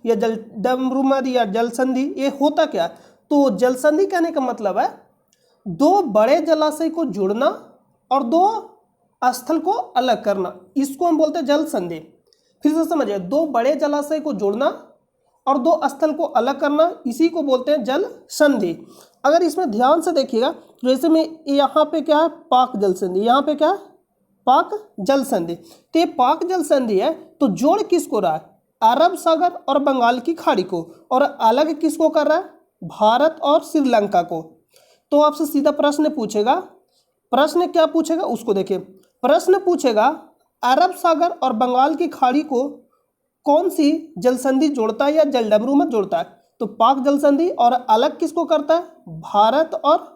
या जलडमरूमद या जल संधि, ये होता क्या? तो जल संधि कहने का मतलब है दो बड़े जलाशय को जोड़ना और दो स्थल को अलग करना, इसको हम बोलते हैं जल संधि। फिर से समझिए, दो बड़े जलाशय को जोड़ना और दो स्थल को अलग करना, इसी को बोलते हैं जल संधि। अगर इसमें ध्यान से देखिएगा, जैसे में यहाँ पे क्या है, पाक जल संधि, यहाँ पे क्या है, पाक जल संधि। तो ये पाक जल संधि है, तो जोड़ किसको रहा है? अरब सागर और बंगाल की खाड़ी को, और अलग किसको कर रहा है? भारत और श्रीलंका को। तो आपसे सीधा प्रश्न पूछेगा, प्रश्न क्या पूछेगा उसको देखिए। प्रश्न पूछेगा अरब सागर और बंगाल की खाड़ी को कौन सी जल संधि जोड़ता है या जलडमरूमद जोड़ता है? तो पाक जल संधि। और अलग किसको करता है? भारत और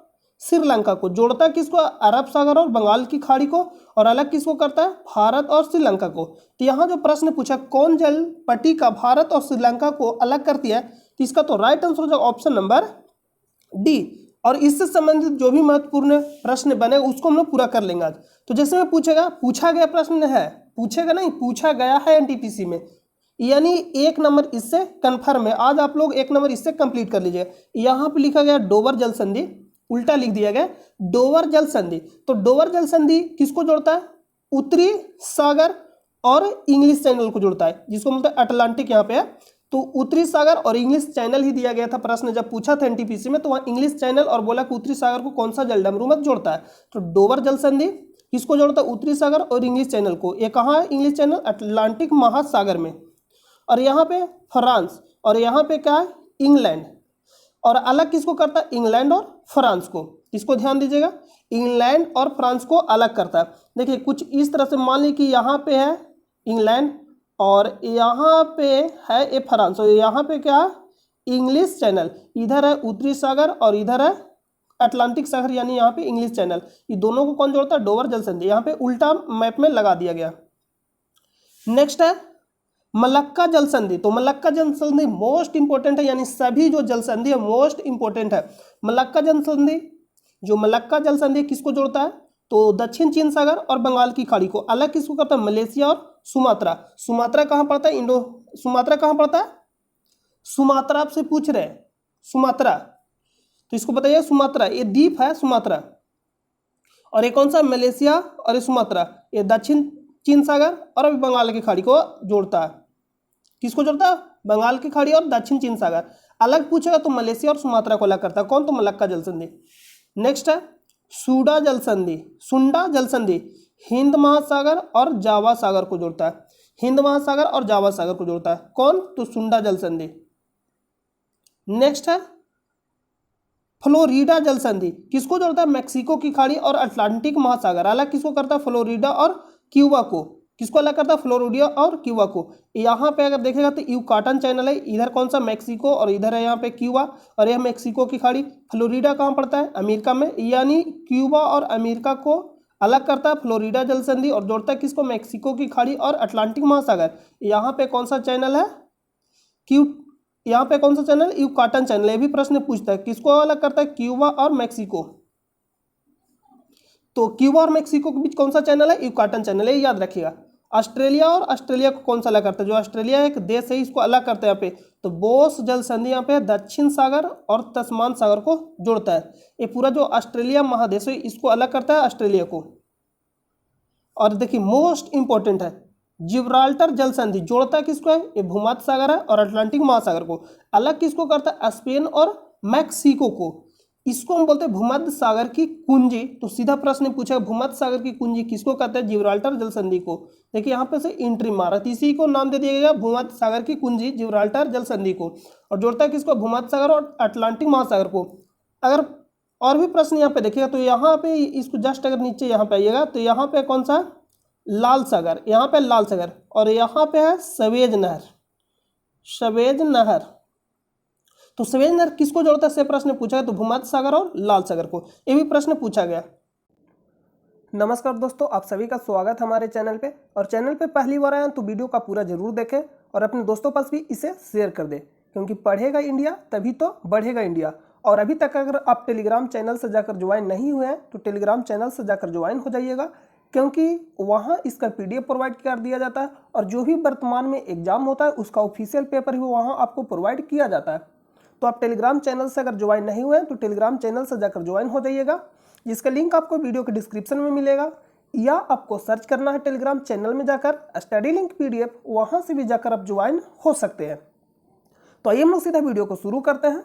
श्रीलंका को। जोड़ता है किसको? अरब सागर और बंगाल की खाड़ी को। और अलग किसको करता है? भारत और श्रीलंका को। तो यहाँ जो प्रश्न पूछा कौन जल पट्टिका भारत और श्रीलंका को अलग करती है, तो इसका तो राइट आंसर हो जाएगा ऑप्शन नंबर डी। और इससे संबंधित जो भी महत्वपूर्ण प्रश्न बने उसको हम लोग पूरा कर लेंगे आज। तो जैसे में पूछेगा, पूछा गया प्रश्न है, पूछेगा नहीं, पूछा गया है एनटीपीसी में, यानी 1 नंबर इससे कन्फर्म है। आज आप लोग 1 नंबर इससे कंप्लीट कर लीजिए। यहाँ पे लिखा गया डोबर जल संधि, उल्टा लिख दिया गया डोबर जल संधि। तो डोबर जल संधि किसको जोड़ता है? उत्तरी सागर और इंग्लिश चैनल को जोड़ता है, जिसको बोलते हैं अटलांटिक। यहाँ पे है तो उत्तरी सागर और इंग्लिश चैनल ही दिया गया था। प्रश्न जब पूछा था एनटीपीसी में तो वहाँ इंग्लिश चैनल और बोला कि उत्तरी सागर को कौन सा जलडमरूमद जोड़ता है। तो डोबर जल संधि किसको जोड़ता है? उत्तरी सागर और इंग्लिश चैनल को। ये कहाँ है इंग्लिश चैनल? अटलांटिक महासागर में। और यहाँ पे फ्रांस, और यहाँ पे क्या है? इंग्लैंड। और अलग किसको करता है? इंग्लैंड और फ्रांस को। इसको ध्यान दीजिएगा, इंग्लैंड और फ्रांस को अलग करता है। देखिए कुछ इस तरह से, मान ली कि यहाँ पे है इंग्लैंड और यहाँ पे है ये फ्रांस, और यहाँ पे क्या है? English channel. इधर है उत्तरी सागर और इधर है अटलांटिक सागर, यानी यहाँ पे इंग्लिश चैनल। ये दोनों को कौन जोड़ता है? डोबर जल संधि। यहाँ पे उल्टा मैप में लगा दिया गया। नेक्स्ट है मलक्का जल संधि। तो मलक्का जल संधि मोस्ट इंपोर्टेंट है, यानी सभी जो जल संधि है मोस्ट इंपोर्टेंट है। मलक्का जल संधि, जो मलक्का जल संधि किसको जोड़ता है? तो दक्षिण चीन सागर और बंगाल की खाड़ी को। अलग किसको करता है? मलेशिया और सुमात्रा। सुमात्रा कहाँ पड़ता है? सुमात्रा कहाँ पड़ता है? सुमात्रा आपसे पूछ रहे हैं, सुमात्रा, तो इसको बताइए। सुमात्रा ये द्वीप है सुमात्रा, और ये कौन सा? मलेशिया। और ये सुमात्रा, ये दक्षिण चीन सागर और अभी बंगाल की खाड़ी को जोड़ता है। किसको जोड़ता है? बंगाल की खाड़ी और दक्षिण चीन सागर। अलग पूछेगा तो मलेशिया और सुमात्रा को अलग करता है। कौन? तो मलक्का जल संधि। नेक्स्ट है सुडा जल संधि। सुंडा जल संधि हिंद महासागर और जावा सागर को जोड़ता है। हिंद महासागर और जावा सागर को जोड़ता है। कौन? तो सुंडा जल संधि। नेक्स्ट है फ्लोरिडा जल संधि। किसको जोड़ता है? मैक्सिको की खाड़ी और अटलांटिक महासागर। अलग किसको करता है? फ्लोरिडा और क्यूबा को। किसको अलग करता है? फ्लोरिडा और क्यूबा को। यहाँ पे अगर देखेगा तो यूकाटन चैनल है, इधर कौन सा? मैक्सिको, और इधर है यहाँ पे क्यूबा, और यह मैक्सिको की खाड़ी। फ्लोरिडा कहाँ पड़ता है? अमेरिका में, यानी क्यूबा और अमेरिका को अलग करता है फ्लोरिडा जल संधि, और जोड़ता है किसको? मैक्सिको की खाड़ी और अटलांटिक महासागर। यहाँ पे कौन सा चैनल है? यहाँ पे कौन सा चैनल? Yucatan channel. ये भी प्रश्न पूछता है किसको अलग करता है? क्यूबा और मैक्सिको। तो क्यूबा और मैक्सिको के बीच कौन सा चैनल है? यूकाटन चैनल है, याद रखिएगा। ऑस्ट्रेलिया और ऑस्ट्रेलिया को कौन सा अलग करता है? जो ऑस्ट्रेलिया एक देश है इसको अलग करता है यहाँ पे, तो बोस जल संधि यहाँ पे दक्षिण सागर और तस्मान सागर को जोड़ता है। ये पूरा जो ऑस्ट्रेलिया महादेश है इसको अलग करता है, ऑस्ट्रेलिया को। और देखिए मोस्ट इंपॉर्टेंट है जिब्राल्टर जल संधि। जोड़ता है किसको है? ये भूमध्य सागर है और अटलांटिक महासागर को। अलग किसको करता है? स्पेन और मैक्सिको को। इसको हम बोलते हैं भूमध्य सागर की कुंजी। तो सीधा प्रश्न पूछा भूमध्य सागर की कुंजी किसको कहते हैं? जिब्राल्टर जल संधि को। देखिए यहाँ पे से एंट्री मारा, इसी को नाम दे दिया गया भूमध्य सागर की कुंजी, जिब्राल्टर जल संधि को। और जोड़ता है किसको? भूमध्य सागर और अटलांटिक महासागर को। अगर और भी प्रश्न यहाँ पे देखिएगा तो यहाँ पे इसको जस्ट अगर नीचे यहाँ पे आइएगा तो यहाँ पे कौन सा? लाल सागर। यहाँ पे लाल सागर, और यहाँ पे है सवेज नहर। सवेज नहर, तो सवेज नहर किसको जोड़ता है? से प्रश्न पूछा है, तो भूमध्य सागर और लाल सागर को। ये भी प्रश्न पूछा गया। नमस्कार दोस्तों, आप सभी का स्वागत है हमारे चैनल पे। और चैनल पे पहली बार आए तो वीडियो का पूरा जरूर देखें और अपने दोस्तों पास भी इसे शेयर कर दें, क्योंकि पढ़ेगा इंडिया तभी तो बढ़ेगा इंडिया। और अभी तक अगर आप टेलीग्राम चैनल से जाकर ज्वाइन नहीं हुए हैं तो टेलीग्राम चैनल से जाकर ज्वाइन हो जाइएगा। क्योंकि वहाँ इसका PDF प्रोवाइड कर दिया जाता है और जो भी वर्तमान में एग्जाम होता है उसका ऑफिशियल पेपर भी वहाँ आपको प्रोवाइड किया जाता है। तो आप टेलीग्राम चैनल से अगर ज्वाइन नहीं हुए हैं तो टेलीग्राम चैनल से जाकर ज्वाइन हो जाइएगा, जिसका लिंक आपको वीडियो के डिस्क्रिप्शन में मिलेगा, या आपको सर्च करना है टेलीग्राम चैनल में जाकर स्टडी लिंक PDF, वहाँ से भी जाकर आप ज्वाइन हो सकते हैं। तो आइए हम लोग सीधा वीडियो को शुरू करते हैं।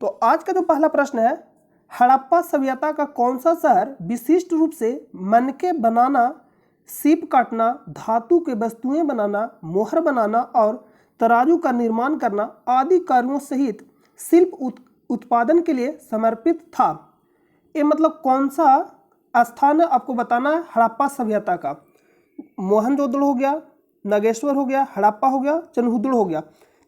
तो आज का जो पहला प्रश्न है, हड़प्पा सभ्यता का कौन सा शहर विशिष्ट रूप से मनके बनाना, सीप काटना, धातु के वस्तुएं बनाना, मोहर बनाना और तराजू का निर्माण करना आदि कार्यों सहित शिल्प उत्पादन के लिए समर्पित था? ये मतलब कौन सा स्थान आपको बताना है हड़प्पा सभ्यता का। मोहनजोदड़ो हो गया, नागेश्वर हो गया, हड़प्पा हो गया, चनहुदड़ो हो गया।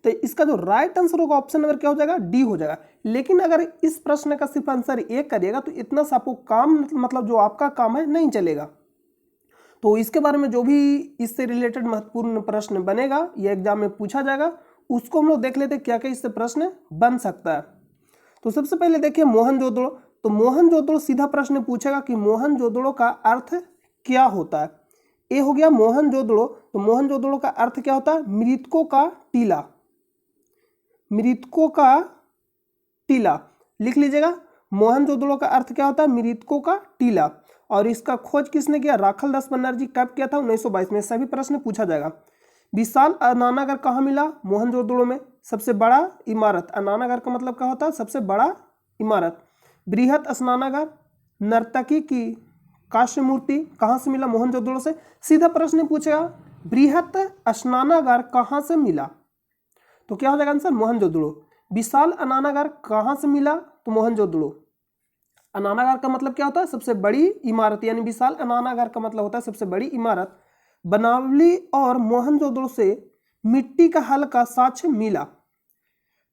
तो इसका जो राइट आंसर होगा ऑप्शन नंबर क्या हो जाएगा? डी हो जाएगा। लेकिन अगर इस प्रश्न का सिर्फ आंसर ए करिएगा तो इतना सा आपको काम, मतलब जो आपका काम है, नहीं चलेगा। तो इसके बारे में जो भी इससे रिलेटेड महत्वपूर्ण प्रश्न बनेगा या एग्जाम में पूछा जाएगा, उसको हम लोग देख लेते हैं क्या क्या इससे प्रश्न बन सकता है। तो सबसे पहले देखिए मोहनजोदड़ो। तो मोहनजोदड़ो सीधा प्रश्न पूछेगा कि मोहनजोदड़ो का अर्थ क्या होता है। ए हो गया मोहनजोदड़ो। तो मोहनजोदड़ो का अर्थ क्या होता है? मृतकों का टीला। मृतकों का टीला लिख लीजिएगा। मोहनजोदड़ो का अर्थ क्या होता है? मृतकों का टीला। और इसका खोज किसने किया? राखल दास बनर्जी। कब किया था? 1922 में। सभी प्रश्न पूछा जाएगा। विशाल स्नानागार कहाँ मिला? मोहनजोदड़ो में। सबसे बड़ा इमारत, स्नानागार का मतलब क्या होता है? सबसे बड़ा इमारत। बृहत स्नानागार, नर्तकी की काष्य मूर्ति कहाँ से मिला? मोहनजोदड़ो से। सीधा प्रश्न पूछेगा बृहत स्नानागार कहाँ से मिला, तो क्या हो जाएगा आंसर? मोहनजोदड़ो। विशाल स्नानागार कहाँ से मिला? तो मोहनजोदड़ो। स्नानागार का मतलब क्या होता है? सबसे बड़ी इमारत, यानी विशाल स्नानागार का मतलब होता है सबसे बड़ी इमारत। बनावली और मोहनजोदड़ो से मिट्टी का हल्का साक्ष्य मिला।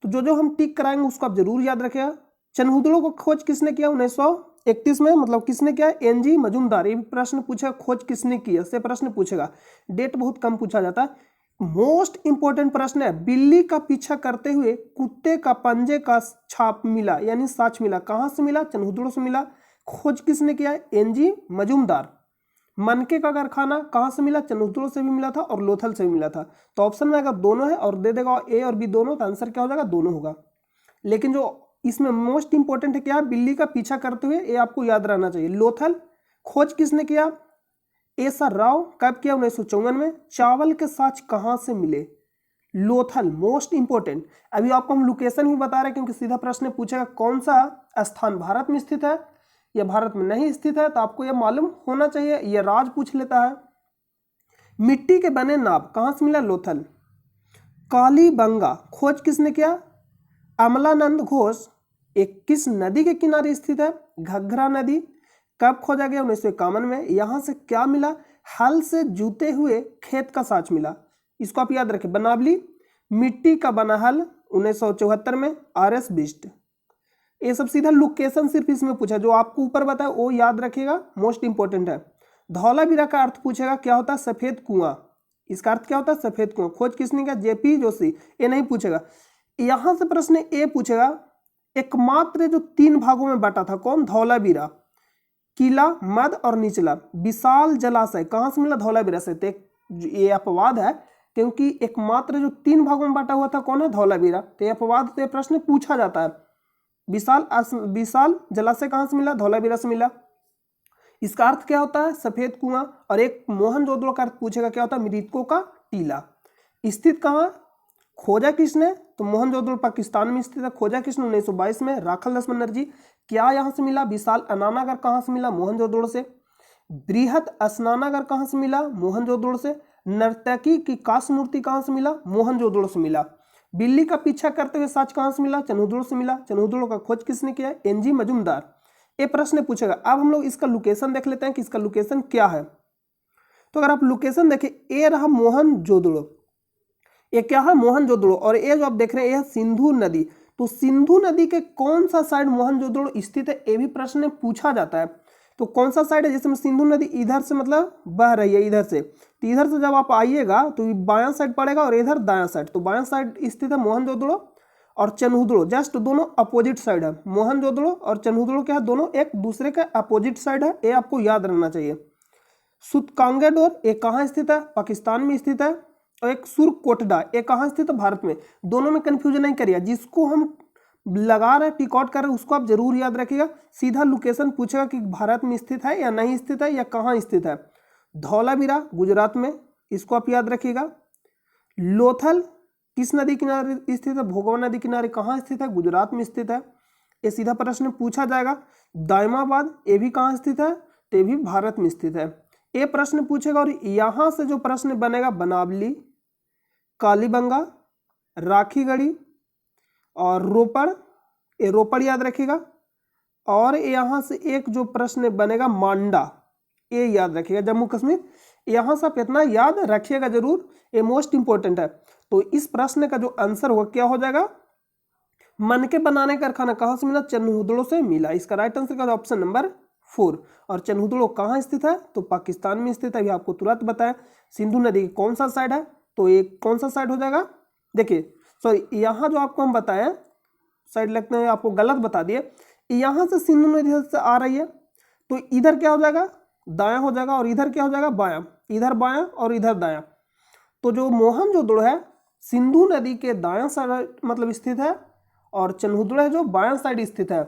तो जो जो हम टिक कराएंगे उसको आप जरूर याद रखिएगा। चनहुदड़ो को खोज किसने किया? 1931 में। मतलब किसने किया? NG मजूमदार। ये भी प्रश्न पूछेगा खोज किसने किया, से प्रश्न पूछेगा। डेट बहुत कम पूछा जाता है। मोस्ट इंपॉर्टेंट प्रश्न है, बिल्ली का पीछा करते हुए कुत्ते का पंजे का छाप मिला, यानी साक्ष्य मिला। कहाँ से मिला? चनहुदड़ो से मिला। खोज किसने किया? NG मजूमदार। मनके का कारखाना कहाँ से मिला? चनहुदड़ो से भी मिला था और लोथल से भी मिला था। तो ऑप्शन में अगर दोनों है और दे देगा A और B दोनों, तो आंसर क्या हो जाएगा? दोनों होगा। लेकिन जो इसमें मोस्ट इंपॉर्टेंट है क्या? बिल्ली का पीछा करते हुए, ये आपको याद रहना चाहिए। लोथल खोज किसने किया? SR राव। कब किया? 1954 में। चावल के साक्ष्य कहाँ से मिले? लोथल। Most important. अभी आपको हम लोकेशन भी बता रहे हैं क्योंकि सीधा प्रश्न पूछेगा कौन सा स्थान भारत में स्थित है या भारत में नहीं स्थित है, तो आपको यह मालूम होना चाहिए। यह राज पूछ लेता है। मिट्टी के बने नाव कहाँ से मिला? लोथल। कालीबंगा खोज किसने किया? अमलानंद घोष। एक किस नदी के किनारे स्थित है? घग्घरा नदी। कब खोजा गया? 1951 में। यहाँ से क्या मिला? हल से जूते हुए खेत का साक्ष्य मिला। इसको आप याद रखें। बनावली मिट्टी का बना हल 1974 में। RS बिस्ट। ये सब सीधा लोकेशन सिर्फ इसमें पूछा, जो आपको ऊपर बताया वो याद रखिएगा, मोस्ट इंपॉर्टेंट है। धौलावीरा का अर्थ पूछेगा क्या होता है? सफेद कुआं। इसका अर्थ क्या होता है? सफेद कुआं। खोज किसने किया? JP जोशी। ये नहीं पूछेगा। यहां से प्रश्न ए पूछेगा, एकमात्र जो 3 भागों में बटा था, कौन? धौलावीरा। किला, मध्य और निचला। विशाल जलाशय कहां से मिला? धौलावीरा से। ये अपवाद है क्योंकि एकमात्र जो 3 भागों में बांटा हुआ था, कौन है? धौलावीरा। तो ये अपवाद से प्रश्न पूछा जाता है। विशाल जलाशय कहां से मिला? धौलावीरा से मिला। इसका अर्थ क्या होता है? सफेद कुआं। और एक मोहनजोदड़ो का अर्थ पूछेगा क्या होता है? मृतकों का टीला। स्थित कहां? खोजा किसने? तो मोहनजोदड़ो पाकिस्तान में स्थित है। खोजा किसने? 1922 में। राखल दास बनर्जी। क्या यहां से मिला? विशाल स्नानागार कहां से मिला? मोहनजोदड़ो से। बृहत स्नानागार कहां से मिला? मोहनजोदड़ो से। नर्तकी की काष्य मूर्ति कहां से मिला? मोहनजोदड़ो से मिला। बिल्ली का पीछा करते हुए साक्ष्य कहां से मिला? चनहुदड़ो से मिला। चनहुदड़ो का खोज किसने किया? NG मजूमदार। ये प्रश्न पूछेगा। अब हम लोग इसका लोकेशन देख लेते हैं कि इसका लोकेशन क्या है। तो अगर आप लोकेशन देखें, ए रहा मोहनजोदड़ो। ये क्या है? मोहनजोदड़ो। और ये जो आप देख रहे हैं, यह सिंधु नदी। तो सिंधु नदी के कौन सा साइड मोहनजोदड़ो स्थित है, ये भी प्रश्न पूछा जाता है। तो कौन सा साइड है? जैसे सिंधु नदी इधर से मतलब बह रही है, इधर से। तो इधर से जब आप आइएगा तो बायां साइड पड़ेगा और इधर दायां साइड। तो बायां साइड स्थित है मोहनजोदड़ो और चनहुदड़ो जस्ट दोनों अपोजिट साइड है। मोहनजोदड़ो और चनहुदड़ो क्या है, दोनों एक दूसरे के अपोजिट साइड है, ये आपको याद रखना चाहिए। सूतकांगेडोर ये कहाँ स्थित है, पाकिस्तान में स्थित है। और एक सुरकोटडा ये कहाँ स्थित है, भारत में। दोनों में कंफ्यूजन नहीं करिए, जिसको हम लगा रहे हैं टिक आउट कर रहे हैं उसको आप जरूर याद रखिएगा। सीधा लोकेशन पूछेगा कि भारत में स्थित है या नहीं स्थित है या कहाँ स्थित है। धौलावीरा गुजरात में, इसको आप याद रखिएगा। लोथल किस नदी किनारे स्थित है, भोगवा नदी किनारे कहाँ स्थित है, गुजरात में स्थित है। ये सीधा प्रश्न पूछा जाएगा। दायमाबाद ये भी कहाँ स्थित है, तो ये भी भारत में स्थित है। ये प्रश्न पूछेगा। और यहाँ से जो प्रश्न बनेगा, बनावली, कालीबंगा, राखीगढ़ी और रोपड़, ये रोपड़ याद रखिएगा। और यहाँ से एक जो प्रश्न बनेगा मांडा, ये याद रखिएगा, जम्मू कश्मीर। यहाँ से आप इतना याद रखिएगा जरूर, ये मोस्ट इंपॉर्टेंट है। तो इस प्रश्न का जो आंसर होगा क्या हो जाएगा, मन के बनाने का कारखाना कहाँ से मिला, चनहुदड़ो से मिला। इसका राइट आंसर का ऑप्शन नंबर 4। और चनहुदड़ो कहाँ स्थित है, तो पाकिस्तान में स्थित है। अभी आपको तुरंत बताया। सिंधु नदी की कौन सा साइड है, तो ये कौन सा साइड हो जाएगा, देखिए सॉरी यहाँ जो आपको हम बताया साइड लगते हैं आपको गलत बता दिए। यहाँ से सिंधु नदी से आ रही है, तो इधर क्या हो जाएगा, दायां हो जाएगा। और इधर क्या हो जाएगा, बायां। इधर बायां और इधर दायां। तो जो मोहनजोदड़ो है सिंधु नदी के दायां साइड मतलब स्थित है, और चनहुदड़ो है जो बायां साइड स्थित है।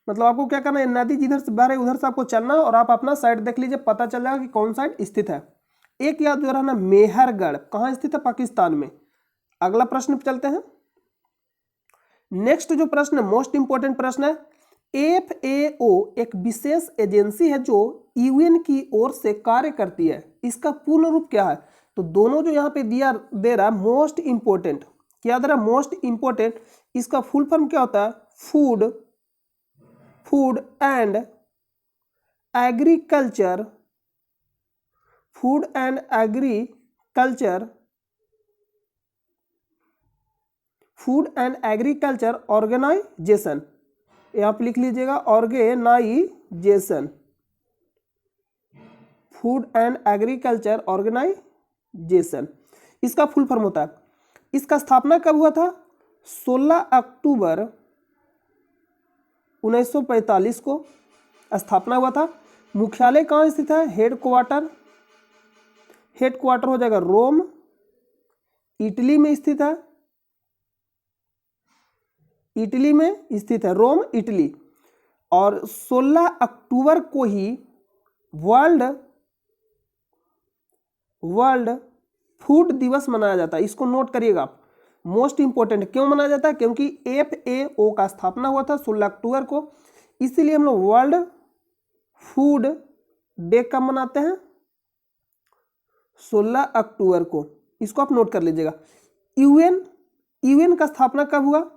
मतलब आपको क्या करना है, नदी जिधर से बह रही है उधर से आपको चलना है और आप अपना साइड देख लीजिए, पता चल जाएगा कि कौन साइड स्थित है। एक याद जो रहना, मेहरगढ़ कहाँ स्थित है, पाकिस्तान में। अगला प्रश्न पे चलते हैं। नेक्स्ट जो प्रश्न मोस्ट इंपोर्टेंट प्रश्न है, FAO एक विशेष एजेंसी है जो यूएन की ओर से कार्य करती है, इसका पूर्ण रूप क्या है। तो दोनों जो यहाँ पे दिया दे रहा है मोस्ट इंपोर्टेंट, क्या दे रहा है, मोस्ट इंपोर्टेंट। इसका फुल फॉर्म क्या होता है, food and agriculture, food and agriculture organisation. यहाँ पे लिख लीजिएगा organisation, food and agriculture organisation, इसका फुल फॉर्म होता है। इसका स्थापना कब हुआ था, 16 अक्टूबर 1945 को स्थापना हुआ था। मुख्यालय कहाँ स्थित है, हेडक्वार्टर हो जाएगा रोम, इटली में स्थित है। इटली में स्थित है, रोम इटली। और 16 अक्टूबर को ही वर्ल्ड फूड दिवस मनाया जाता है। इसको नोट करिएगा आप, मोस्ट इंपोर्टेंट। क्यों मनाया जाता है, क्योंकि FAO का स्थापना हुआ था 16 अक्टूबर को, इसीलिए हम लोग वर्ल्ड फूड डे कब मनाते हैं, 16 अक्टूबर को। इसको आप नोट कर लीजिएगा। यूएन का स्थापना कब हुआ,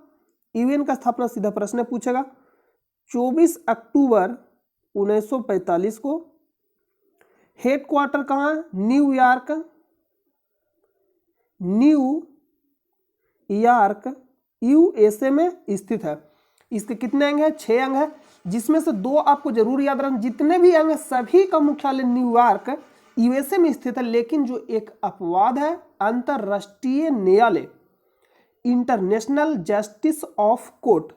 यूएन का स्थापना सीधा प्रश्न पूछेगा 24 अक्टूबर 1945 को। हेडक्वार्टर कहाँ है, न्यूयॉर्क USA में स्थित है। इसके कितने अंग है, 6 अंग है, जिसमें से 2 आपको जरूर याद रखना। जितने भी अंग है सभी का मुख्यालय न्यूयॉर्क USA में स्थित है। लेकिन जो एक अपवाद है, अंतरराष्ट्रीय न्यायालय इंटरनेशनल जस्टिस ऑफ कोर्ट,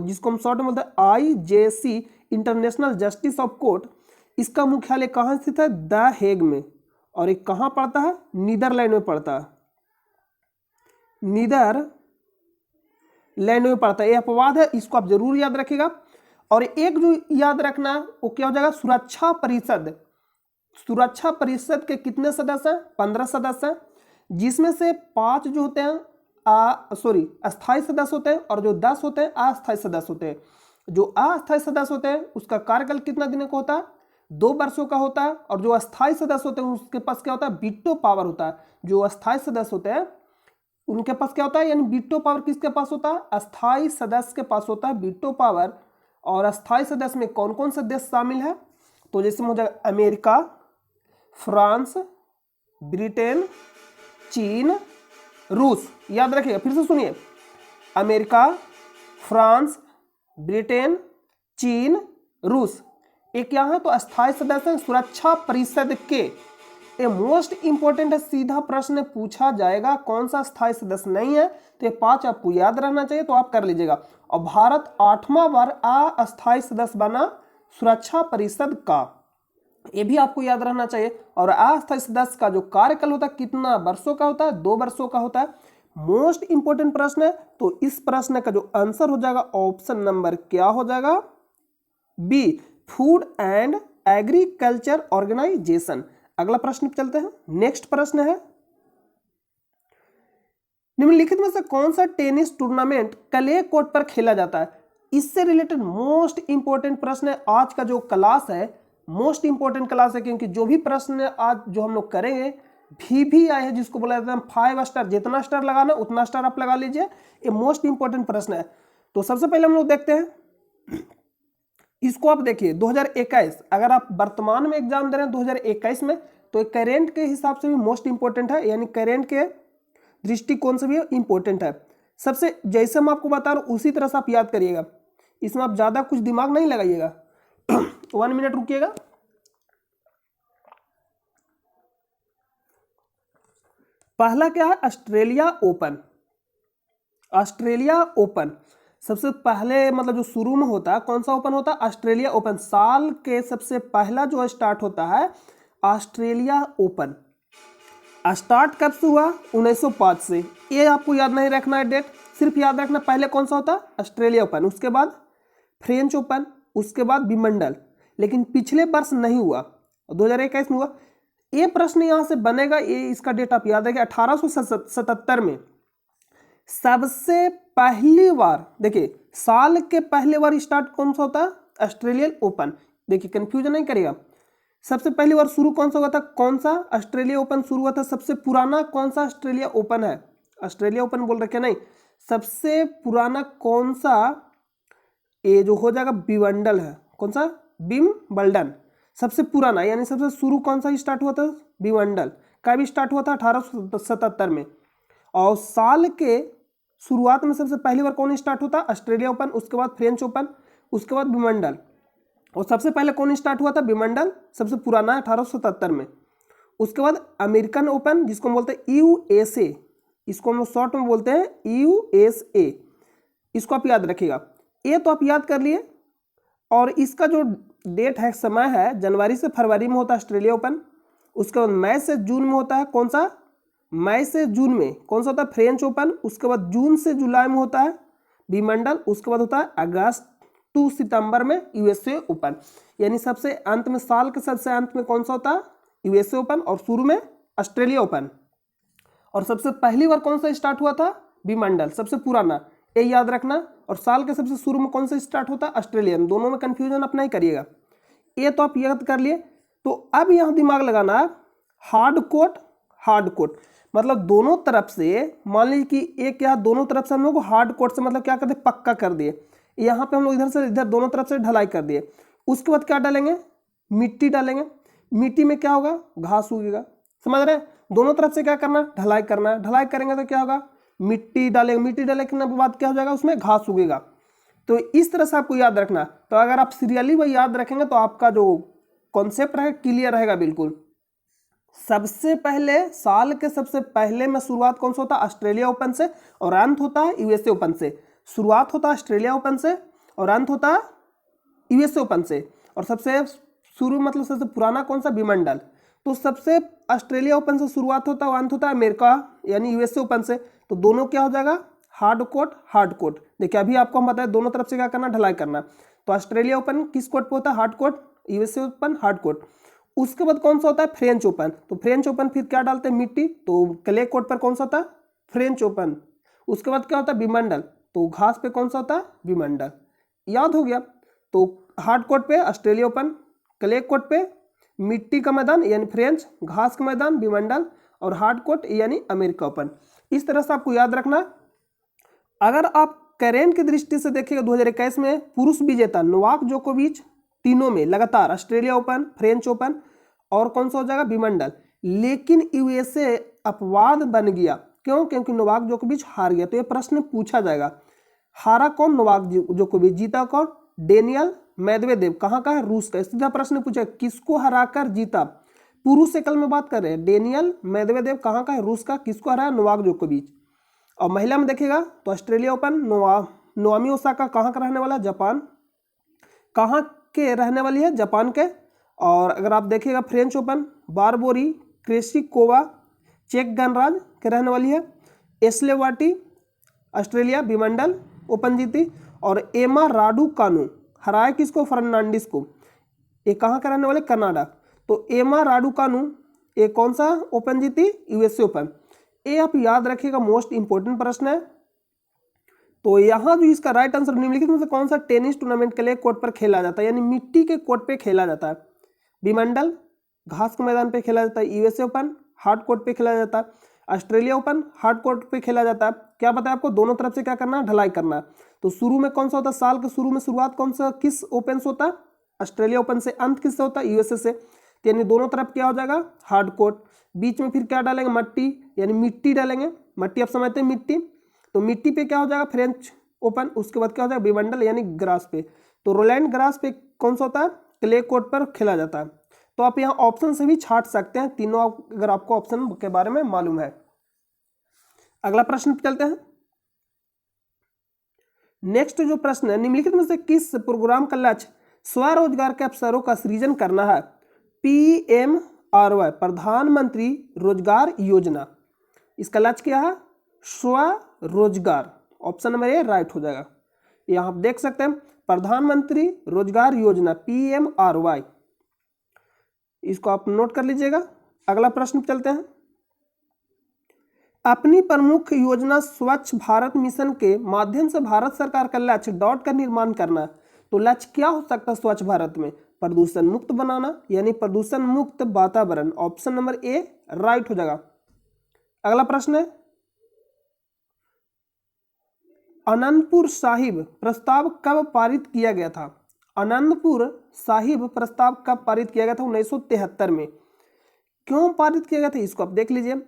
जिसको हम शॉर्ट में बोलते हैं IJC, international justice of court, इसका मुख्यालय कहाँ स्थित है, द हेग में। और एक कहाँ पड़ता है, नीदरलैंड में पड़ता है, नीदरलैंड में पड़ता है। ये अपवाद है, इसको आप जरूर याद रखिएगा। और एक जो याद रखना वो क्या हो जाएगा, सुरक्षा परिषद के कितने सदस्य हैं, 15 सदस्य हैं, जिसमें से 5 जो होते हैं अस्थायी सदस्य होते हैं, और जो 10 होते हैं अस्थायी सदस्य होते हैं। जो अस्थायी सदस्य होते हैं उसका कार्यकाल कितना दिनों का होता है, 2 वर्षों का होता है। और जो अस्थायी सदस्य होते हैं उसके पास क्या होता है, वीटो पावर होता है। जो अस्थायी सदस्य होते हैं उनके पास क्या होता है, यानी वीटो पावर किसके पास होता है, अस्थायी सदस्य के पास होता है वीटो पावर। और अस्थायी सदस्य में कौन कौन से देश शामिल है, तो जैसे हो जाएगा अमेरिका, फ्रांस, ब्रिटेन, चीन, रूस। याद रखिएगा, फिर से सुनिए, अमेरिका, फ्रांस, ब्रिटेन, चीन, रूस। एक यहाँ है तो अस्थायी सदस्य सुरक्षा परिषद के, ये मोस्ट इंपॉर्टेंट है, सीधा प्रश्न पूछा जाएगा कौन सा स्थायी सदस्य नहीं है, तो ये 5 आपको याद रहना चाहिए, तो आप कर लीजिएगा। और भारत 8वां बार अस्थायी सदस्य बना सुरक्षा परिषद का, ये भी आपको याद रहना चाहिए। और अस्थायी सदस्य का जो कार्यकाल होता है कितना वर्षों का होता है, 2 वर्षों का होता है। मोस्ट इंपोर्टेंट प्रश्न है, तो इस प्रश्न का जो आंसर हो जाएगा ऑप्शन नंबर क्या हो जाएगा, B, food and agriculture organisation. अगला प्रश्न पे चलते हैं। नेक्स्ट प्रश्न है, निम्नलिखित में से कौन सा टेनिस टूर्नामेंट क्ले कोर्ट पर खेला जाता है? इससे रिलेटेड मोस्ट इंपोर्टेंट प्रश्न है। आज का जो क्लास है मोस्ट इंपोर्टेंट क्लास है, क्योंकि जो भी प्रश्न आज जो हम लोग करेंगे भी आए हैं, जिसको बोला जाता है 5 स्टार, जितना स्टार लगाना उतना स्टार आप लगा लीजिए, ये मोस्ट इंपोर्टेंट प्रश्न है। तो सबसे पहले हम लोग देखते हैं, इसको आप देखिए 2021, अगर आप वर्तमान में एग्जाम दे रहे हैं 2021 में, तो करेंट के हिसाब से भी मोस्ट इंपोर्टेंट है, यानी करेंट के दृष्टिकोण से भी इंपोर्टेंट है। सबसे जैसे मैं आपको बता रहा हूं उसी तरह से आप याद करिएगा, इसमें आप ज्यादा कुछ दिमाग नहीं लगाइएगा। 1 मिनट रुकिएगा। पहला क्या है, ऑस्ट्रेलिया ओपन। ऑस्ट्रेलिया ओपन सबसे पहले मतलब जो शुरू में होता है, कौन सा ओपन होता है, ऑस्ट्रेलिया ओपन। साल के सबसे पहला जो स्टार्ट होता है ऑस्ट्रेलिया ओपन, स्टार्ट कब से हुआ, 1905 से। ये आपको याद नहीं रखना है डेट, सिर्फ याद रखना पहले कौन सा होता है, ऑस्ट्रेलिया ओपन, उसके बाद फ्रेंच ओपन, उसके बाद विंबलडन। लेकिन पिछले वर्ष नहीं हुआ, 2021 में हुआ। ये प्रश्न यहां से बनेगा, ये इसका डेट आप याद रखिए, 1877 में सबसे पहली बार, देखिए साल के पहले बार स्टार्ट कौन सा होता है, ऑस्ट्रेलियन ओपन। देखिए कंफ्यूजन नहीं करिएगा, सबसे पहली बार शुरू कौन सा हुआ था, कौन सा ऑस्ट्रेलिया ओपन शुरू हुआ था। सबसे पुराना कौन सा ऑस्ट्रेलिया ओपन है, ऑस्ट्रेलिया ओपन बोल रखे नहीं, सबसे पुराना कौन सा, ये जो हो जाएगा विंबलडन है। कौन सा, विंबलडन सबसे पुराना, यानी सबसे शुरू कौन सा स्टार्ट हुआ था, विंबलडन। कब स्टार्ट हुआ था, 1877 में। और साल के शुरुआत में सबसे पहली बार कौन स्टार्ट होता है, ऑस्ट्रेलिया ओपन, उसके बाद फ्रेंच ओपन, उसके बाद विंबलडन। और सबसे पहले कौन स्टार्ट हुआ था, विंबलडन सबसे पुराना है 1877 में। उसके बाद अमेरिकन ओपन, जिसको हम बोलते हैं यूएसए, इसको हम शॉर्ट में बोलते हैं यूएसए, इसको आप याद रखिएगा। ये तो आप याद कर लिए। और इसका जो डेट है, समय है, जनवरी से फरवरी में होता है ऑस्ट्रेलिया ओपन। उसके बाद मई से जून में होता है, कौन सा, मई से जून में कौन सा होता है, फ्रेंच ओपन। उसके बाद जून से जुलाई में होता है विंबलडन। उसके बाद होता है अगस्त टू सितंबर में यूएसए ओपन। यानी सबसे अंत में, साल के सबसे अंत में कौन सा होता है, यूएसए ओपन, और शुरू में ऑस्ट्रेलिया ओपन। और सबसे पहली बार कौन सा स्टार्ट हुआ था, विंबलडन सबसे पुराना, ये याद रखना। और साल के सबसे शुरू में कौन सा स्टार्ट होता है, ऑस्ट्रेलियन। दोनों में कंफ्यूजन अपना ही करिएगा, ये तो आप याद कर लिए। तो अब यहां दिमाग लगाना है, हार्ड कोट, हार्ड कोट मतलब दोनों तरफ से, मान लीजिए कि एक यहाँ दोनों तरफ से हम लोग हार्ड कोट से मतलब क्या कर दिए, पक्का कर दिए। यहाँ पे हम लोग इधर से इधर दोनों तरफ से ढलाई कर दिए। उसके बाद क्या डालेंगे, मिट्टी डालेंगे। मिट्टी में क्या होगा, घास उगेगा। समझ रहे हैं, दोनों तरफ से क्या करना, ढलाई करना है। ढलाई करेंगे तो क्या होगा, मिट्टी डालेंगे। मिट्टी डालने के बाद क्या हो जाएगा, उसमें घास उगेगा। तो इस तरह से आपको याद रखना। तो अगर आप सीरियली वही याद रखेंगे तो आपका जो कॉन्सेप्ट रहेगा क्लियर रहेगा बिल्कुल। सबसे पहले, साल के सबसे पहले में शुरुआत कौन सा होता है, ऑस्ट्रेलिया ओपन से, और अंत होता है यूएसए ओपन से। शुरुआत होता है ऑस्ट्रेलिया ओपन से और अंत होता है यूएसए ओपन से। और सबसे शुरू मतलब सबसे पुराना कौन सा, विंबलडन। तो सबसे ऑस्ट्रेलिया ओपन से शुरुआत होता है, अंत होता है अमेरिका यानी यूएसए ओपन से। तो दोनों क्या हो जाएगा, हार्ड कोट, हार्ड कोट। देखिए अभी आपको हम बताए दोनों तरफ से क्या करना, ढलाई करना। तो ऑस्ट्रेलिया ओपन किस कोट पे होता है, hard court. USA open hard court. उसके बाद कौन सा होता है, फ्रेंच ओपन। तो फ्रेंच ओपन फिर क्या डालते हैं, मिट्टी। तो क्ले कोट पर कौन सा होता है, फ्रेंच ओपन। उसके बाद क्या होता है, विंबलडन। तो घास पे कौन सा होता है, विंबलडन। याद हो गया। तो हार्ड कोट पे ऑस्ट्रेलिया ओपन, क्ले कोट पे मिट्टी का मैदान यानी फ्रेंच, घास का मैदान विंबलडन, और हार्ड कोट यानी अमेरिका ओपन। इस तरह से आपको याद रखना। अगर आप करेंट की दृष्टि से देखिएगा 2021 में पुरुष विजेता नोवाक जोकोविच, तीनों में लगातार ऑस्ट्रेलिया ओपन, फ्रेंच ओपन और कौन सा हो जाएगा, विंबलडन। लेकिन यूएसए अपवाद बन गया, क्यों, क्योंकि नोवाक जोकोविच हार गया। तो ये प्रश्न पूछा जाएगा, हारा कौन, नोवाक जोकोविच, जीता कौन, डेनियल मेदवेदेव। कहाँ का है, रूस का। सीधा प्रश्न पूछा, किसको हराकर जीता, पुरुष एकल में बात कर रहे हैं, डेनियल मेदवेदेव कहाँ का है, रूस का, किसको हराया, नोवाक जोकोविच। और महिला में देखिएगा तो ऑस्ट्रेलिया ओपन, नोआमी ओसाका कहाँ का रहने वाला, जापान, कहाँ के रहने वाली है, जापान के। और अगर आप देखिएगा फ्रेंच ओपन, बारबोरी क्रेसिकोवा चेक गणराज्य के रहने वाली है। एस्ले वाटी ऑस्ट्रेलिया विंबलडन ओपन जीती। और एमा राडुकानु हराया किसको, फर्नांडिस को, ये कहाँ का रहने वाले, कनाडा। तो एमा राडुकानु ये कौन सा ओपन जीती, यूएसए ओपन। ये आप याद रखिएगा, मोस्ट इंपोर्टेंट प्रश्न है। तो यहाँ जो इसका राइट आंसर निम्नलिखित में से कौन सा टेनिस टूर्नामेंट के लिए कोर्ट पर खेला जाता है, यानी मिट्टी के कोर्ट पे खेला जाता है। विंबलडन घास के मैदान पे खेला जाता है, यूएसए ओपन हार्ड कोर्ट पे खेला जाता है, ऑस्ट्रेलिया ओपन हार्ड कोर्ट पे खेला जाता है। क्या पता है आपको, दोनों तरफ से क्या करना है, ढलाई करना है। तो शुरू में कौन सा होता है, साल के शुरू में शुरुआत कौन सा किस ओपन से होता है, ऑस्ट्रेलिया ओपन से, अंत किससे होता है, यूएसए से। यानी दोनों तरफ क्या हो जाएगा, हार्ड कोर्ट। बीच में फिर क्या डालेंगे, मट्टी, यानी मिट्टी डालेंगे, मट्टी आप समझते हैं मिट्टी। तो मिट्टी पे क्या हो जाएगा, फ्रेंच ओपन। उसके बाद क्या हो जाएगा, विंबलडन यानी ग्रास पे। तो रोलैंड ग्रास पे कौन सा होता है, क्ले कोर्ट पर खेला जाता है। तो आप यहाँ ऑप्शन से भी छांट सकते हैं तीनों, अगर आपको ऑप्शन के बारे में मालूम है। अगला प्रश्न चलते हैं। नेक्स्ट जो प्रश्न है, निम्नलिखित में से किस प्रोग्राम का लक्ष्य स्वरोजगार के अवसरों का सृजन करना है। PMRY प्रधानमंत्री रोजगार योजना, इसका लक्ष्य क्या है, स्वरोजगार। ऑप्शन नंबर ए राइट हो जाएगा। यहाँ आप देख सकते हैं प्रधानमंत्री रोजगार योजना PMRY, इसको आप नोट कर लीजिएगा। अगला प्रश्न चलते हैं। अपनी प्रमुख योजना स्वच्छ भारत मिशन के माध्यम से भारत सरकार का लक्ष्य डॉट का निर्माण करना। तो लक्ष्य क्या हो सकता है स्वच्छ भारत में, प्रदूषण मुक्त बनाना, यानी प्रदूषण मुक्त वातावरण। ऑप्शन नंबर ए राइट हो जाएगा। अगला प्रश्न है, आनंदपुर साहिब प्रस्ताव कब पारित किया गया था। आनंदपुर साहिब प्रस्ताव कब पारित किया गया था, 1973 में। क्यों पारित किया गया था, इसको आप देख लीजिए।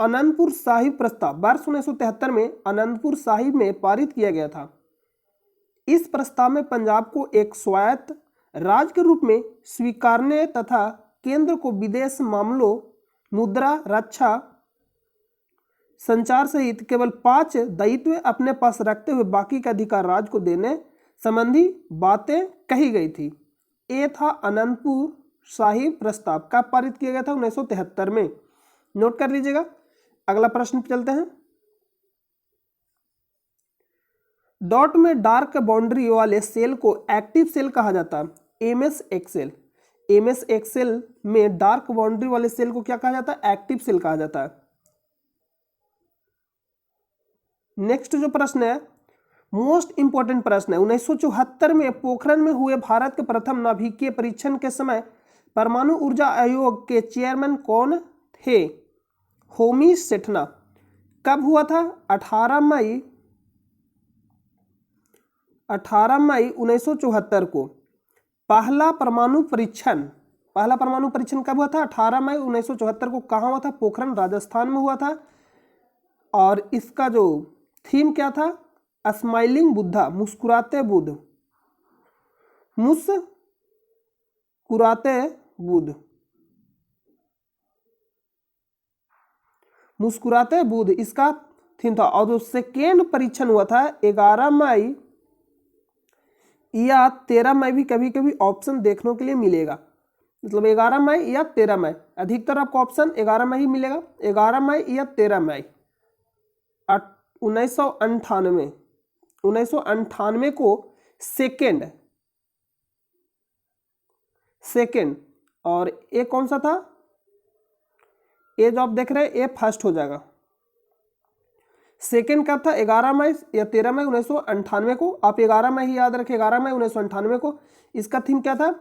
आनंदपुर साहिब प्रस्ताव वर्ष 1973 में आनंदपुर साहिब में पारित किया गया था। इस प्रस्ताव में पंजाब को एक स्वायत्त राज्य के रूप में स्वीकारने तथा केंद्र को विदेश मामलों, मुद्रा, रक्षा, संचार सहित केवल 5 दायित्व अपने पास रखते हुए बाकी का अधिकार राज्य को देने संबंधी बातें कही गई थी। ये था आनंदपुर साहिब प्रस्ताव। कब पारित किया गया था, 1973 में। नोट कर लीजिएगा। अगला प्रश्न चलते हैं। डॉट में डार्क बाउंड्री वाले सेल को एक्टिव सेल कहा जाता है, MS एक्सेल। MS एक्सेल में डार्क बाउंड्री वाले सेल को क्या कहा जाता है, एक्टिव सेल कहा जाता है। नेक्स्ट जो प्रश्न है, मोस्ट इंपॉर्टेंट प्रश्न है। 1974 में पोखरण में हुए भारत के प्रथम नाभिकीय परीक्षण के समय परमाणु ऊर्जा आयोग के चेयरमैन कौन थे, होमी सेठना। कब हुआ था, 18 मई 1974 को। पहला परमाणु परीक्षण कब हुआ था, 18 मई 1974 को। कहाँ हुआ था, पोखरण राजस्थान में हुआ था। और इसका जो थीम क्या था, स्माइलिंग बुद्धा, मुस्कुराते बुद्ध, मुस्कुराते बुद्ध इसका थीम था। और जो सेकेंड परीक्षण हुआ था 11 मई या 13 मई, भी कभी कभी ऑप्शन देखने के लिए मिलेगा, मतलब 11 मई या 13 मई। अधिकतर आपको ऑप्शन 11 मई ही मिलेगा, 11 मई या 13 मई 1998 को सेकेंड। और ये कौन सा था, ये जो आप देख रहे हैं ये फर्स्ट हो जाएगा। सेकेंड कब था, 11 मई या 13 मई 1998 को। आप 11 मई ही याद रखें, 11 मई 1998 को। इसका थीम क्या था,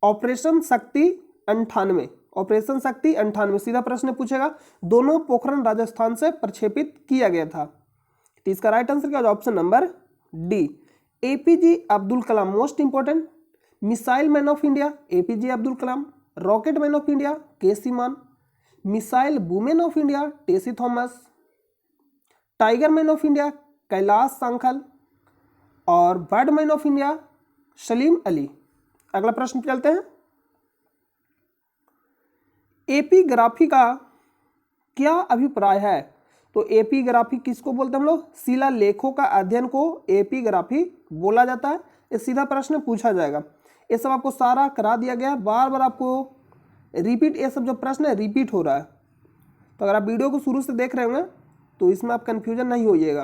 ऑपरेशन शक्ति 98। ऑपरेशन शक्ति 98 सीधा प्रश्न पूछेगा। दोनों पोखरण राजस्थान से प्रक्षेपित किया गया था। तो इसका राइट आंसर क्या, option number D, APJ Abdul Kalam. Most important, missile man of India APJ Abdul Kalam, rocket man of India KC Mann, missile women of India Tessy Thomas, tiger man of India Kailash Sankhala, और bird man of India Salim Ali. अगला प्रश्न चलते हैं। एपिग्राफी का क्या अभिप्राय है? तो एपिग्राफी किसको बोलते हैं हम लोग? शिलालेखों का अध्ययन को एपिग्राफी बोला जाता है। ये सीधा प्रश्न पूछा जाएगा। ये सब आपको सारा करा दिया गया, बार बार आपको रिपीट, ये सब जो प्रश्न है रिपीट हो रहा है। तो अगर आप वीडियो को शुरू से देख रहे होंगे तो इसमें आप कन्फ्यूजन नहीं होइएगा।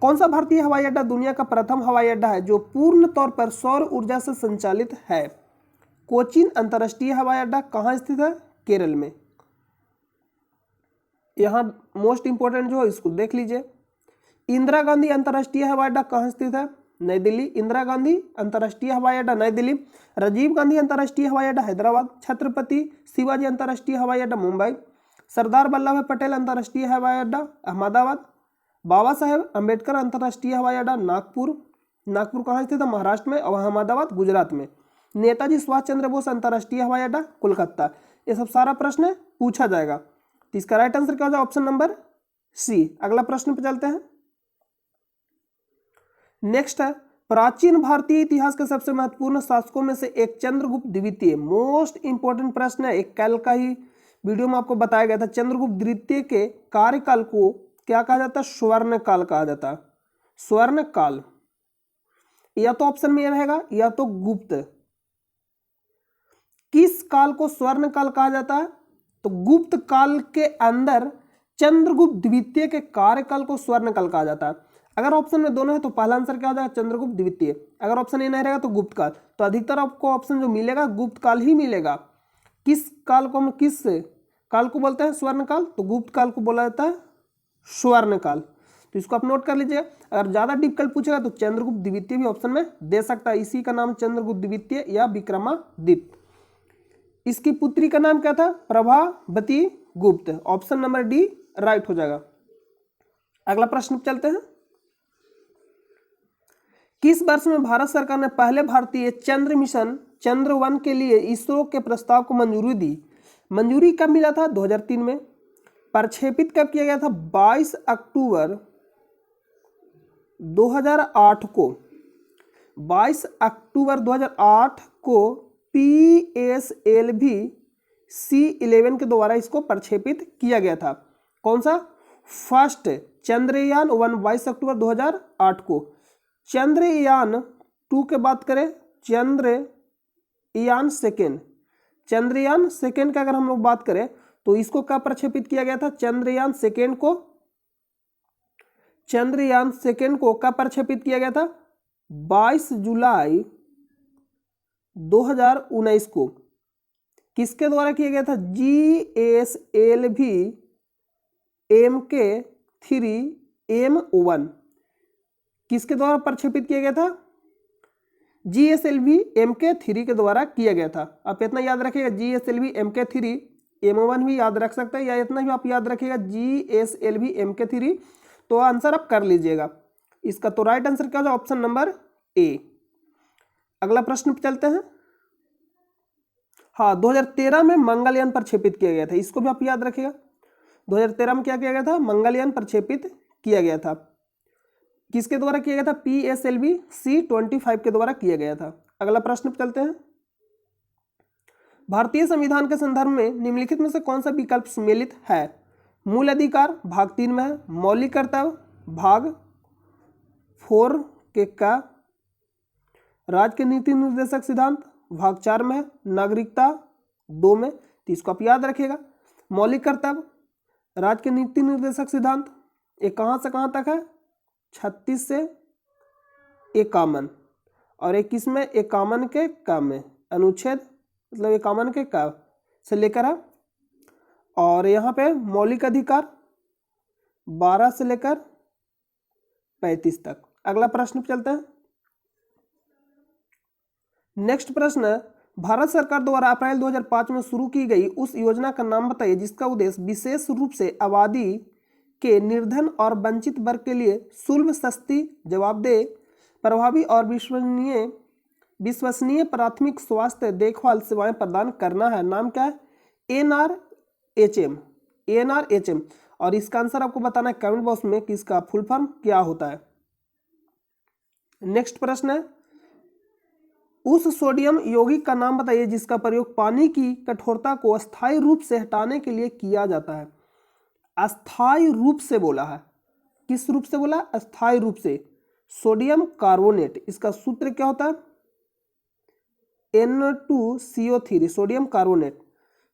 कौन सा भारतीय हवाई अड्डा दुनिया का प्रथम हवाई अड्डा है जो पूर्ण तौर पर सौर ऊर्जा से संचालित है? कोचीन अंतर्राष्ट्रीय हवाई अड्डा कहाँ स्थित है? केरल में। यहाँ मोस्ट इंपोर्टेंट जो है इसको देख लीजिए। इंदिरा गांधी अंतर्राष्ट्रीय हवाई अड्डा कहाँ स्थित है? नई दिल्ली। इंदिरा गांधी अंतर्राष्ट्रीय हवाई अड्डा नई दिल्ली। राजीव गांधी अंतर्राष्ट्रीय हवाई अड्डा हैदराबाद। छत्रपति शिवाजी अंतर्राष्ट्रीय हवाई अड्डा मुंबई। सरदार वल्लभ भाई पटेल अंतर्राष्ट्रीय हवाई अड्डा अहमदाबाद। बाबा साहेब अम्बेडकर अंतर्राष्ट्रीय हवाई अड्डा नागपुर। नागपुर कहाँ स्थित है? महाराष्ट्र में। और अहमदाबाद गुजरात में। नेताजी सुभाष चंद्र बोस अंतर्राष्ट्रीय हवाई अड्डा कोलकाता। ये सब सारा प्रश्न पूछा जाएगा। तो इसका राइट आंसर क्या हो जाए? Option number C. अगला प्रश्न पे चलते हैं। नेक्स्ट है, प्राचीन भारतीय इतिहास के सबसे महत्वपूर्ण शासकों में से एक चंद्रगुप्त द्वितीय। मोस्ट इंपोर्टेंट प्रश्न है, एक कल का ही वीडियो में आपको बताया गया था। चंद्रगुप्त द्वितीय के कार्यकाल को क्या कहा जाता है? स्वर्ण काल कहा जाता है। स्वर्ण काल, या तो ऑप्शन में यह रहेगा या तो गुप्त। किस काल को स्वर्ण काल कहा जाता है? तो गुप्त काल के अंदर चंद्रगुप्त द्वितीय के कार्यकाल को स्वर्ण काल कहा जाता है। अगर ऑप्शन में दोनों है तो पहला आंसर क्या हो जाएगा? चंद्रगुप्त द्वितीय। अगर ऑप्शन ए नहीं रहेगा तो गुप्त काल। तो अधिकतर आपको ऑप्शन जो मिलेगा गुप्त काल ही मिलेगा। किस काल को हम किस काल को बोलते हैं? स्वर्ण काल। तो गुप्त काल को बोला जाता है स्वर्ण काल। तो इसको आप नोट कर लीजिएगा। अगर ज्यादा डिफिकल्ट पूछेगा तो चंद्रगुप्त द्वितीय भी ऑप्शन में दे सकता है। इसी का नाम चंद्रगुप्त द्वितीय या विक्रमादित्य। इसकी पुत्री का नाम क्या था? प्रभावती गुप्त। ऑप्शन नंबर डी राइट हो जाएगा। अगला प्रश्न चलते हैं। किस वर्ष में भारत सरकार ने पहले भारतीय चंद्र मिशन चंद्रवन के लिए इसरो के प्रस्ताव को मंजूरी दी? मंजूरी कब मिला था? 2003 में। प्रक्षेपित कब किया गया था? 22 अक्टूबर 2008 को। 22 अक्टूबर 2008 को PSLV C11 के द्वारा इसको प्रक्षेपित किया गया था। कौन सा? फर्स्ट चंद्रयान 1 22 अक्टूबर 2008 को। चंद्रयान 2 के बात करें, चंद्रयान सेकेंड। चंद्रयान सेकेंड का अगर हम लोग बात करें तो इसको कब प्रक्षेपित किया गया था? चंद्रयान सेकेंड को कब प्रक्षेपित किया गया था? 22 जुलाई 2019 को। किसके द्वारा किया गया था? GSLV MK3M1 किसके द्वारा प्रक्षेपित किया गया था? GSLV MK3 के द्वारा किया गया था। आप इतना याद रखिएगा, GSLV MK3 M1 भी याद रख सकते हैं, या इतना भी आप याद रखिएगा GSLV MK3। तो आंसर आप कर लीजिएगा। इसका तो राइट आंसर क्या होगा? Option number A. अगला प्रश्न पे चलते हैं। हाँ, 2013 में मंगलयान प्रक्षेपित किया गया था। इसको भी आप याद रखिएगा। 2013 में क्या किया गया था? मंगलयान प्रक्षेपित किया गया था। किसके द्वारा किया गया था? PSLV C25 के द्वारा किया गया था। अगला प्रश्न पे चलते हैं। भारतीय संविधान के संदर्भ में निम्नलिखित में से कौन सा विकल्प सम्मिलित है? मूल अधिकार भाग 3 में है। मौलिक कर्तव्य भाग 4 के का। राज्य के नीति निर्देशक सिद्धांत भाग 4 में है। नागरिकता 2 में। तो इसको आप याद रखिएगा। मौलिक कर्तव्य, राज्य के नीति निर्देशक सिद्धांत, ये कहाँ से कहाँ तक है? 36 से 51 और 21 में 51 के का में अनुच्छेद, मतलब 51 के का से लेकर है। और यहाँ पे मौलिक अधिकार 12 से लेकर 35 तक। अगला प्रश्न पे चलते हैं। नेक्स्ट प्रश्न, भारत सरकार द्वारा अप्रैल 2005 में शुरू की गई उस योजना का नाम बताइए जिसका उद्देश्य विशेष रूप से आबादी के निर्धन और वंचित वर्ग के लिए सुलभ, सस्ती, जवाबदेह, प्रभावी और विश्वसनीय प्राथमिक स्वास्थ्य देखभाल सेवाएं प्रदान करना है। नाम क्या है? NRHM। और इसका आंसर आपको बताना है कमेंट बॉक्स में कि इसका फुल फॉर्म क्या होता है। नेक्स्ट प्रश्न है, उस सोडियम यौगिक का नाम बताइए जिसका प्रयोग पानी की कठोरता को अस्थायी रूप से हटाने के लिए किया जाता है। अस्थायी रूप से बोला है, किस रूप से बोला? अस्थायी रूप से। सोडियम कार्बोनेट, इसका सूत्र क्या होता है? N2CO3, sodium carbonate.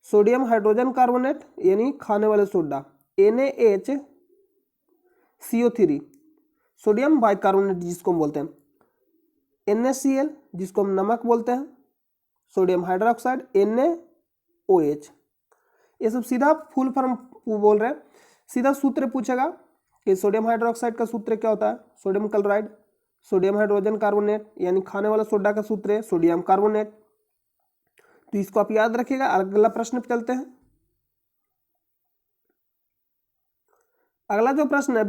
Sodium hydrogen carbonate यानी खाने वाले सोडा, NaHCO3, सोडियम बाइकार्बोनेट जिसको हम बोलते हैं, NaCl जिसको हम नमक बोलते हैं, सोडियम हाइड्रोक्साइड NaOH। ये सब सीधा फुल फॉर्म बोल रहे हैं, सीधा सूत्र पूछेगा कि सोडियम हाइड्रोक्साइड का सूत्र क्या होता है? Sodium chloride. Sodium hydrogen carbonate यानी खाने वाला सोडा का सूत्र है सोडियम कार्बोनेट। तो इसको आप याद रखिएगा। अगला प्रश्न पे चलते हैं। अगला जो प्रश्न है,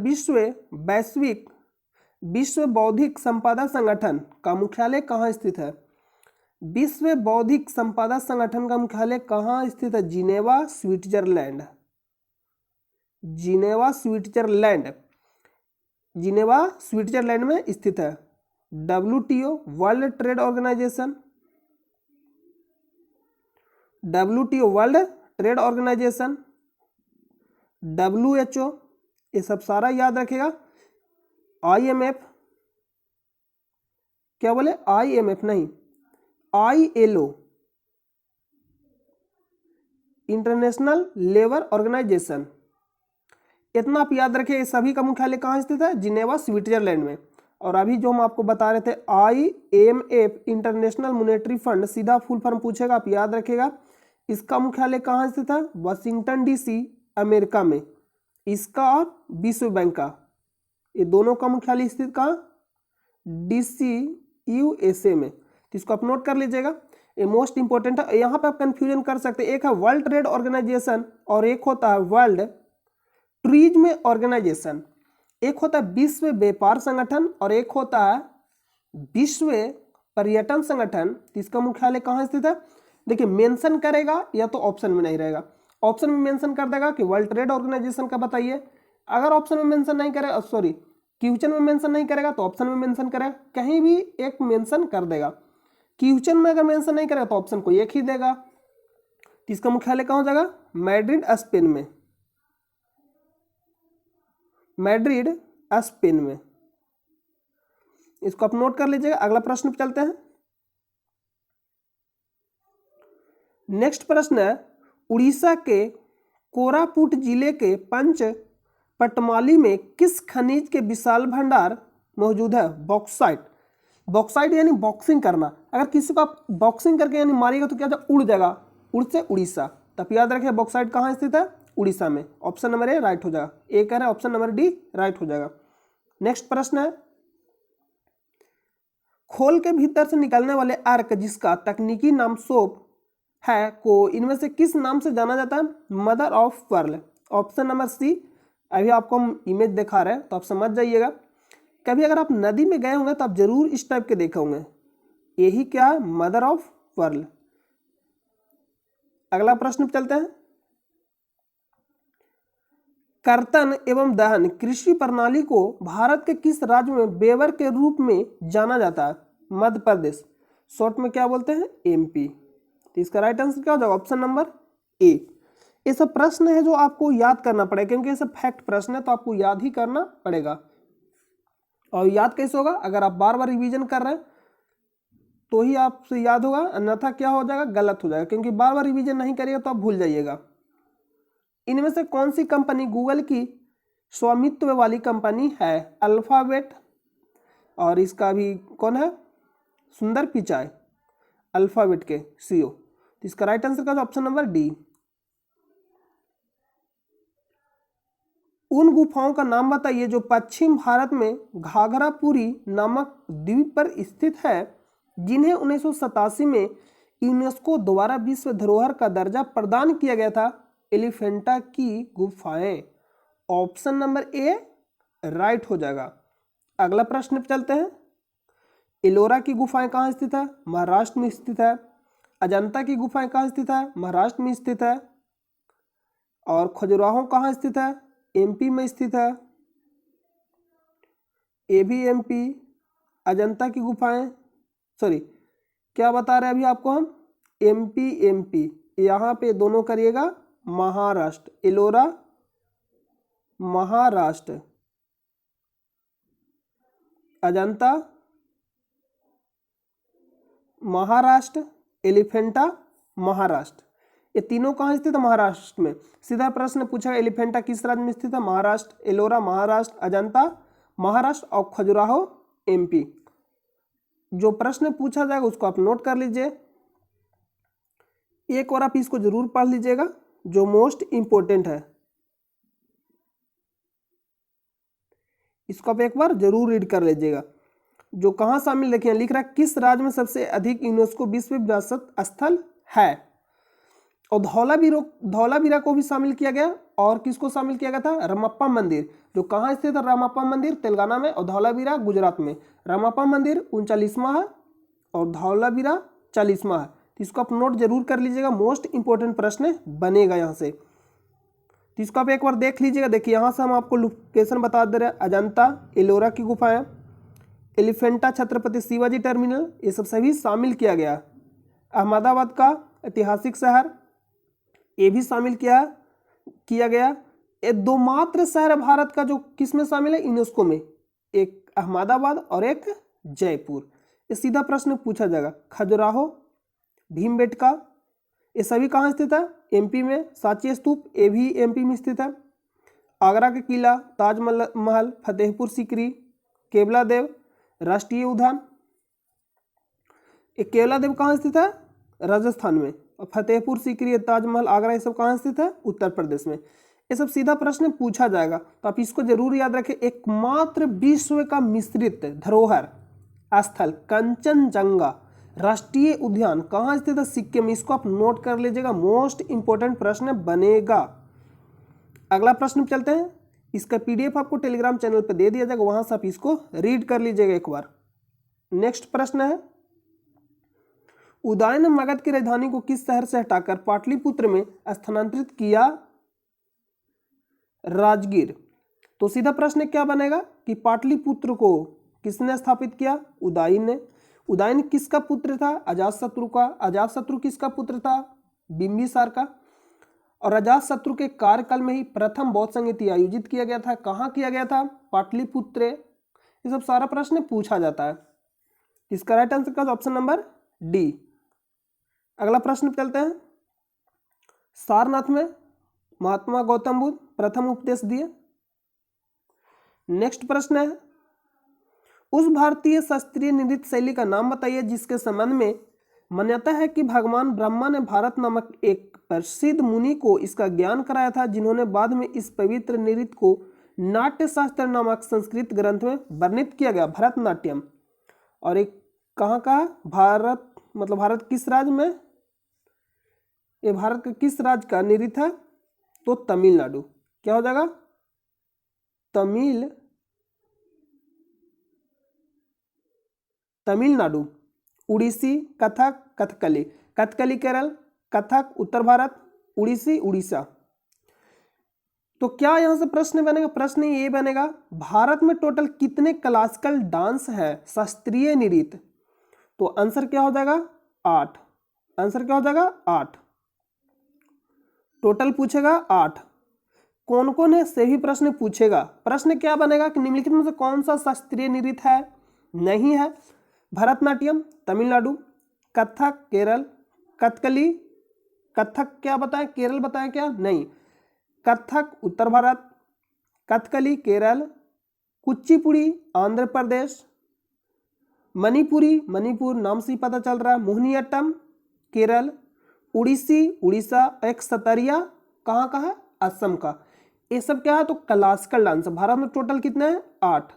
विश्व बौद्धिक संपदा संगठन का मुख्यालय कहाँ स्थित है? विश्व बौद्धिक संपदा संगठन का मुख्यालय कहाँ स्थित है? Geneva, Switzerland. Geneva Switzerland, Geneva Switzerland में स्थित है। WTO, world trade organisation, WTO world trade organisation, WHO, ये सब सारा याद रखेगा। IMF, क्या बोले? IMF नहीं, ILO, इंटरनेशनल लेबर ऑर्गेनाइजेशन। इतना आप याद रखिए। सभी का मुख्यालय कहाँ स्थित है? जिनेवा स्विट्जरलैंड में। और अभी जो हम आपको बता रहे थे IMF, इंटरनेशनल मॉनेटरी फंड, सीधा फुल फॉर्म पूछेगा, आप याद रखेगा। इसका मुख्यालय कहाँ स्थित है? वाशिंगटन DC, अमेरिका में। इसका और विश्व बैंक का, ये दोनों का मुख्यालय स्थित कहाँ? DC, USA में। तो इसको आप नोट कर लीजिएगा, ये मोस्ट इंपॉर्टेंट है। यहाँ पे आप कंफ्यूजन कर सकते हैं, एक है वर्ल्ड ट्रेड ऑर्गेनाइजेशन और एक होता है वर्ल्ड टूरिज्म ऑर्गेनाइजेशन। एक होता है विश्व व्यापार संगठन और एक होता है विश्व पर्यटन संगठन। इसका मुख्यालय कहाँ स्थित है? देखिए, मेंशन करेगा या तो ऑप्शन में नहीं रहेगा। ऑप्शन में मेंशन कर देगा कि वर्ल्ड ट्रेड ऑर्गेनाइजेशन का बताइए। अगर ऑप्शन में मेंशन नहीं करेगा, सॉरी, क्वेश्चन में मेंशन नहीं करेगा तो ऑप्शन में मेंशन करेगा, कहीं भी एक मेंशन कर देगा। क्वेश्चन में अगर मेंशन नहीं करेगा तो ऑप्शन को एक ही देगा। तो इसका मुख्यालय कहाँ हो जाएगा? मैड्रिड, स्पेन में। मैड्रिड, स्पेन में। इसको आप नोट कर लीजिएगा। अगला प्रश्न पे चलते हैं। नेक्स्ट प्रश्न है, उड़ीसा के कोरापुट जिले के पंच पटमाली में किस खनिज के विशाल भंडार मौजूद है? बॉक्साइट। बॉक्साइट यानी बॉक्सिंग करना। अगर किसी को आप बॉक्सिंग करके यानी मारिएगा तो क्या उड़ जाएगा, उड़ से उड़ीसा। तब याद रखिए बॉक्साइट कहाँ स्थित है? उड़ीसा में। ऑप्शन नंबर ए राइट हो जाएगा। ए कह रहे हैं, ऑप्शन नंबर डी राइट हो जाएगा। नेक्स्ट प्रश्न है, खोल के भीतर से निकलने वाले अर्क जिसका तकनीकी नाम सोप है को इनमें से किस नाम से जाना जाता है? Mother of pearl. Option number C. अभी आपको हम इमेज दिखा रहे हैं तो आप समझ जाइएगा। कभी अगर आप नदी में गए होंगे तो आप जरूर इस टाइप के देखे होंगे। यही क्या है? Mother of Perl. अगला प्रश्न पे चलते हैं। कर्तन एवं दहन कृषि प्रणाली को भारत के किस राज्य में बेवर के रूप में जाना जाता है? मध्य प्रदेश, शॉर्ट में क्या बोलते हैं? MP। तो इसका राइट आंसर क्या हो जाएगा? Option number A. ये सब प्रश्न है जो आपको याद करना पड़ेगा, क्योंकि ये सब फैक्ट प्रश्न है तो आपको याद ही करना पड़ेगा। और याद कैसे होगा? अगर आप बार बार रिवीजन कर रहे हैं तो ही आपसे याद होगा, अन्यथा क्या हो जाएगा? गलत हो जाएगा, क्योंकि बार बार रिवीजन नहीं करिएगा तो आप भूल जाइएगा। इनमें से कौन सी कंपनी गूगल की स्वामित्व वाली कंपनी है? अल्फाबेट। और इसका भी कौन है? सुंदर पिचाई, अल्फाबेट के CEO। तो इसका राइट आंसर का ऑप्शन नंबर डी। उन गुफाओं का नाम बताइए जो पश्चिम भारत में घाघरापुरी नामक द्वीप पर स्थित है, जिन्हें 1987 में यूनेस्को द्वारा विश्व धरोहर का दर्जा प्रदान किया गया था। एलिफेंटा की गुफाएं। ऑप्शन नंबर ए राइट हो जाएगा। अगला प्रश्न पे चलते हैं। एलोरा की गुफाएं कहाँ स्थित है? महाराष्ट्र में स्थित है। अजंता की गुफाएं कहाँ स्थित है? महाराष्ट्र में स्थित है। और खजुराहो कहाँ स्थित है? MP में स्थित है। ये भी MP। अजंता की गुफाएं, सॉरी, क्या बता रहे हैं अभी आपको हम, एमपी एमपी, यहाँ पे दोनों करिएगा महाराष्ट्र, एलोरा महाराष्ट्र, अजंता महाराष्ट्र, एलिफेंटा महाराष्ट्र। ये तीनों कहाँ स्थित है, महाराष्ट्र में। सीधा प्रश्न पूछा एलिफेंटा किस राज्य में स्थित है, महाराष्ट्र, एलोरा महाराष्ट्र, अजंता महाराष्ट्र और खजुराहो एमपी। जो प्रश्न पूछा जाएगा उसको आप नोट कर लीजिए, एक और आप इसको जरूर पढ़ लीजिएगा जो मोस्ट इंपोर्टेंट है, इसको आप एक बार जरूर रीड कर लीजिएगा। जो कहाँ शामिल, देखिए लिख रहा है किस राज्य में सबसे अधिक यूनेस्को विश्व विरासत स्थल है, और धौलावीरा को भी शामिल किया गया, और किसको शामिल किया गया था, रामप्पा मंदिर, जो कहाँ स्थित है, रामप्पा मंदिर तेलंगाना में, और धौलावीरा गुजरात में। रामप्पा मंदिर 39वां है और धौलावीरा 40वां है, तो इसको आप नोट जरूर कर लीजिएगा, मोस्ट इंपोर्टेंट प्रश्न बनेगा यहाँ से। तो इसको आप एक बार देख लीजिएगा। देखिए यहाँ से हम आपको लोकेशन बता दे रहे हैं, अजंता एलोरा की गुफाएं, एलिफेंटा छत्रपति शिवाजी टर्मिनल, ये सब सभी शामिल किया गया। अहमदाबाद का ऐतिहासिक शहर, ये भी शामिल किया गया। ये दो मात्र शहर भारत का जो किस में शामिल है, यूनेस्को में, एक अहमदाबाद और एक जयपुर। ये सीधा प्रश्न पूछा जाएगा। खजुराहो, भीमबेटका, ये सभी कहाँ स्थित है, एमपी में। सांची स्तूप, ये भी एमपी में स्थित है। आगरा का किला, ताजमहल, फतेहपुर सीकरी, केवला देव राष्ट्रीय उद्यान, ये केवला देव कहाँ स्थित है, राजस्थान में, और फतेहपुर सीकरी, ताजमहल, आगरा, ये सब कहाँ स्थित है, उत्तर प्रदेश में। ये सब सीधा प्रश्न पूछा जाएगा, तो आप इसको जरूर याद रखें। एकमात्र विश्व का मिश्रित धरोहर स्थल कंचनजंगा राष्ट्रीय उद्यान कहाँ स्थित है, सिक्किम में। इसको आप नोट कर लीजिएगा, मोस्ट इंपोर्टेंट प्रश्न बनेगा। अगला प्रश्न चलते हैं, इसका पीडीएफ आपको टेलीग्राम चैनल पर दे दिया जाएगा, वहां से आप इसको रीड कर लीजिएगा एक बार। नेक्स्ट प्रश्न है, उदयन मगध की राजधानी को किस शहर से हटाकर पाटलिपुत्र में स्थानांतरित किया, राजगीर। तो सीधा प्रश्न क्या बनेगा कि पाटलिपुत्र को किसने स्थापित किया, उदयन ने। उदयन किसका पुत्र था, अजातशत्रु का। अजातशत्रु किसका पुत्र था, बिंबिसार का। और अजातशत्रु के कार्यकाल में ही प्रथम बौद्ध संगीति आयोजित किया गया था। कहाँ किया गया था, पाटलिपुत्र। ये सब सारा प्रश्न पूछा जाता है। इसका राइट आंसर का ऑप्शन नंबर डी। अगला प्रश्न चलते हैं, सारनाथ में महात्मा गौतम बुद्ध प्रथम उपदेश दिए। नेक्स्ट प्रश्न है, उस भारतीय शास्त्रीय नृत्य शैली का नाम बताइए जिसके संबंध में मान्यता है कि भगवान ब्रह्मा ने भारत नामक एक प्रसिद्ध मुनि को इसका ज्ञान कराया था, जिन्होंने बाद में इस पवित्र नृत्य को नाट्य शास्त्र नामक संस्कृत ग्रंथ में वर्णित किया गया, भरतनाट्यम। और एक कहाँ का, भारत मतलब भारत किस राज्य में, ये भारत का किस राज्य का नृत्य है, तो तमिलनाडु। क्या हो जाएगा, तमिलनाडु। उड़ीसी, कथक, कथकली। कथकली केरल, कथक उत्तर भारत, उड़ीसी उड़ीसा। तो क्या यहां से प्रश्न बनेगा, प्रश्न ये बनेगा, भारत में टोटल कितने क्लासिकल डांस है, शास्त्रीय नृत्य। तो आंसर क्या हो जाएगा, 8। आंसर क्या हो जाएगा, 8। टोटल पूछेगा 8। कौन कौन है से भी प्रश्न पूछेगा। प्रश्न क्या बनेगा कि निम्नलिखित में से कौन सा शास्त्रीय नृत्य है, नहीं है। भरतनाट्यम तमिलनाडु, कथक केरल, कथकली, कथक क्या बताएं, केरल बताएं क्या, नहीं। कथक उत्तर भारत, कथकली केरल, कुचिपुड़ी आंध्र प्रदेश, मणिपुरी मणिपुर नाम से ही पता चल रहा है, मोहिनीअट्टम केरल, उड़ीसी उड़ीसा, एक सतरिया कहाँ का है, असम का। ये सब क्या है, तो क्लासिकल डांस। भारत में टोटल कितने हैं, 8।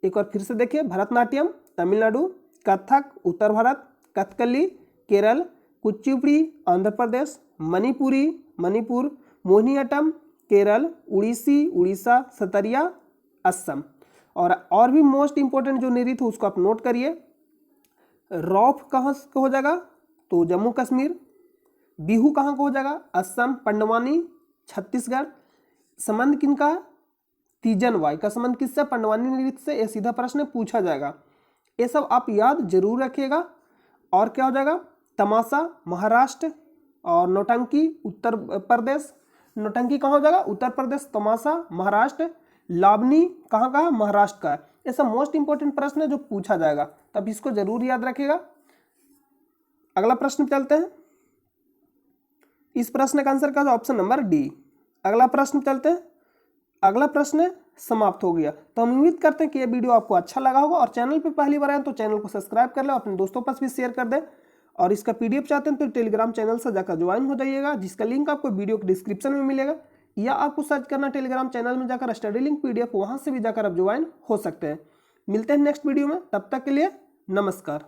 एक बार फिर से देखिए, भरतनाट्यम तमिलनाडु, कथक उत्तर भारत, कथकली केरल, कुचिपुड़ी आंध्र प्रदेश, मणिपुरी मणिपुर, मोहिनीअट्टम केरल, उड़ीसी उड़ीसा, सतरिया असम। और भी मोस्ट इंपोर्टेंट जो नृत्य उसको आप नोट करिए। रौफ कहाँ से हो जाएगा, तो जम्मू कश्मीर। बिहू कहाँ को हो जाएगा, असम। पंडवानी छत्तीसगढ़। संबंध किनका, तीजन वाई का संबंध किससे, पंडवानी नृत्य से। यह सीधा प्रश्न पूछा जाएगा। ये सब आप याद जरूर रखिएगा। और क्या हो जाएगा, तमाशा महाराष्ट्र, और नौटंकी उत्तर प्रदेश, नौटंकी कहाँ हो जाएगा, उत्तर प्रदेश, तमाशा महाराष्ट्र, लावनी कहाँ का है, महाराष्ट्र का है। ऐसा मोस्ट इंपोर्टेंट प्रश्न है जो पूछा जाएगा, तब इसको जरूर याद रखिएगा। अगला प्रश्न चलते हैं। इस प्रश्न का आंसर क्या है, ऑप्शन नंबर डी। अगला प्रश्न चलते हैं। अगला प्रश्न समाप्त हो गया। तो हम उम्मीद करते हैं कि ये वीडियो आपको अच्छा लगा होगा, और चैनल पे पहली बार आए तो चैनल को सब्सक्राइब कर लें, अपने दोस्तों पास भी शेयर कर दें, और इसका पीडीएफ चाहते हैं तो टेलीग्राम चैनल से जाकर ज्वाइन हो जाइएगा, जिसका लिंक आपको वीडियो के डिस्क्रिप्शन में मिलेगा, या आपको सर्च करना टेलीग्राम चैनल में जाकर स्टडी लिंक पीडीएफ, वहां से भी जाकर आप ज्वाइन हो सकते हैं। मिलते हैं नेक्स्ट वीडियो में, तब तक के लिए नमस्कार।